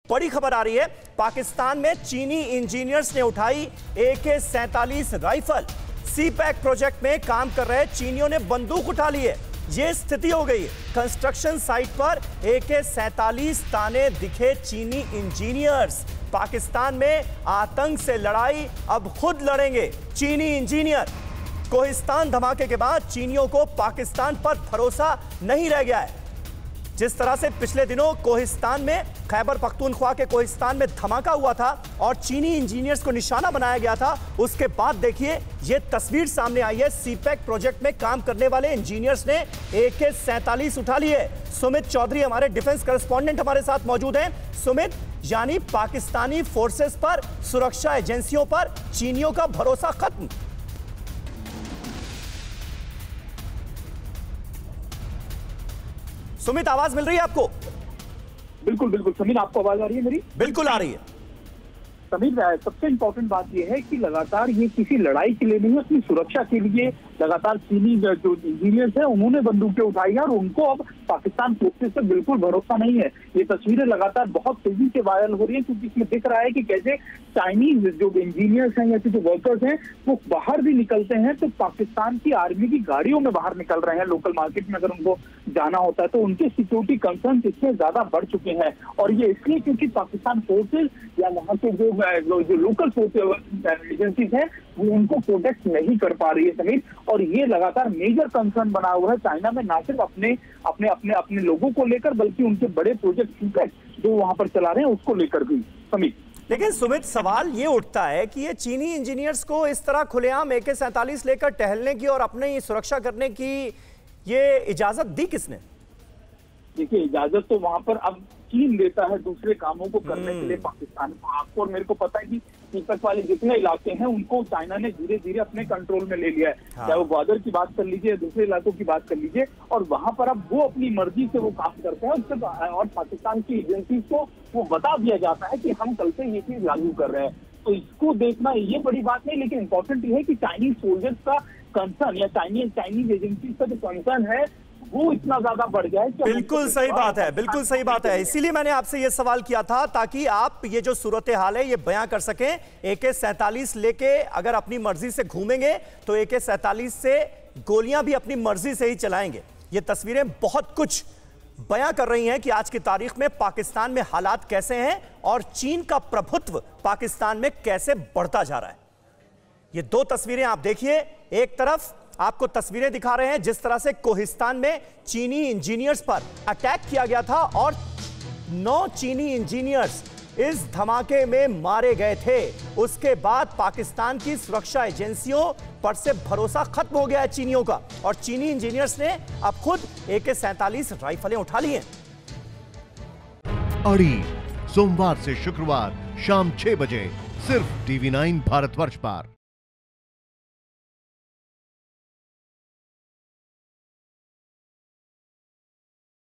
बड़ी खबर आ रही है, पाकिस्तान में चीनी इंजीनियर्स ने उठाई AK-47 राइफल। सी-पैक प्रोजेक्ट में काम कर रहे चीनियों ने बंदूक उठा ली है। यह स्थिति हो गई है। कंस्ट्रक्शन साइट पर AK-47 ताने दिखे चीनी इंजीनियर्स। पाकिस्तान में आतंक से लड़ाई अब खुद लड़ेंगे चीनी इंजीनियर। कोहिस्तान धमाके के बाद चीनियों को पाकिस्तान पर भरोसा नहीं रह गया है। जिस तरह से पिछले दिनों कोहिस्तान में, खैबर पख्तूनख्वा के कोहिस्तान में धमाका हुआ था और चीनी इंजीनियर्स को निशाना बनाया गया था, उसके बाद देखिए यह तस्वीर सामने आई है। सी-पैक प्रोजेक्ट में काम करने वाले इंजीनियर्स ने AK-47 उठा ली है। सुमित चौधरी हमारे डिफेंस करस्पॉन्डेंट हमारे साथ मौजूद हैं। सुमित, यानी पाकिस्तानी फोर्सेस पर, सुरक्षा एजेंसियों पर चीनियों का भरोसा खत्म। सुमित, आवाज मिल रही है आपको? बिल्कुल बिल्कुल समीर, आपको आवाज आ रही है मेरी? बिल्कुल आ रही है समीर। सबसे इंपॉर्टेंट बात यह है कि लगातार ये किसी लड़ाई के लिए नहीं, अपनी सुरक्षा के लिए लगातार चीनी जो इंजीनियर्स हैं उन्होंने बंदूकें उठाई हैं और उनको अब पाकिस्तान फोर्सेस से बिल्कुल भरोसा नहीं है। ये तस्वीरें लगातार बहुत तेजी से वायरल हो रही हैं क्योंकि इसमें दिख रहा है कि कैसे चाइनीज जो इंजीनियर्स हैं या जो वर्कर्स हैं वो बाहर भी निकलते हैं तो पाकिस्तान की आर्मी की गाड़ियों में बाहर निकल रहे हैं। लोकल मार्केट में अगर उनको जाना होता है तो उनके सिक्योरिटी कंसर्न इससे ज्यादा बढ़ चुके हैं और ये इसलिए क्योंकि पाकिस्तान फोर्सेज या वहां के जो लोकल एजेंसीज हैं वो उनको प्रोटेक्ट नहीं कर पा रही है समीर। और ये लगातार मेजर कंसर्न बना हुआ है चाइना में, ना सिर्फ अपने अपने अपने अपने लोगों को लेकर बल्कि उनके बड़े प्रोजेक्ट जो वहां पर चला रहे हैं उसको लेकर भी समीर। लेकिन सुमित, सवाल ये उठता है कि ये चीनी इंजीनियर्स को इस तरह खुलेआम AK-47 लेकर टहलने की और अपनी सुरक्षा करने की ये इजाजत दी किसने? देखिए, इजाजत तो वहां पर अब चीन देता है दूसरे कामों को करने के लिए पाकिस्तान को। आपको और मेरे को पता है कि सीपैक वाले जितने इलाके हैं उनको चाइना ने धीरे धीरे अपने कंट्रोल में ले लिया है। चाहे वो ग्वादर की बात कर लीजिए, दूसरे इलाकों की बात कर लीजिए, और वहां पर अब वो अपनी मर्जी से वो काम करते हैं और पाकिस्तान की एजेंसी को वो बता दिया जाता है कि हम कल से ये चीज लागू कर रहे हैं। तो इसको देखना ये बड़ी बात नहीं, लेकिन इंपॉर्टेंट ये है कि चाइनीज सोल्जर्स का कंसर्न या चाइनीज एजेंसी का जो कंसर्न है वो इतना ज्यादा बढ़ गया है। बिल्कुल सही बात है, बिल्कुल सही बात है। इसीलिए मैंने आपसे ये सवाल किया था ताकि आप ये जो सूरत हाल है ये बयां कर सकें। AK-47 लेके अगर अपनी मर्जी से घूमेंगे तो AK-47 से गोलियां भी अपनी मर्जी से ही चलाएंगे। ये तस्वीरें बहुत कुछ बयां कर रही हैं कि आज की तारीख में पाकिस्तान में हालात कैसे हैं और चीन का प्रभुत्व पाकिस्तान में कैसे बढ़ता जा रहा है। ये दो तस्वीरें आप देखिए। एक तरफ आपको तस्वीरें दिखा रहे हैं जिस तरह से कोहिस्तान में चीनी इंजीनियर्स पर अटैक किया गया था और 9 चीनी इंजीनियर्स इस धमाके में मारे गए थे। उसके बाद पाकिस्तान की सुरक्षा एजेंसियों पर से भरोसा खत्म हो गया है चीनियों का और चीनी इंजीनियर्स ने अब खुद AK-47 राइफलें उठा ली हैं। अड़ी सोमवार से शुक्रवार शाम 6 बजे सिर्फ TV9 भारतवर्ष पर।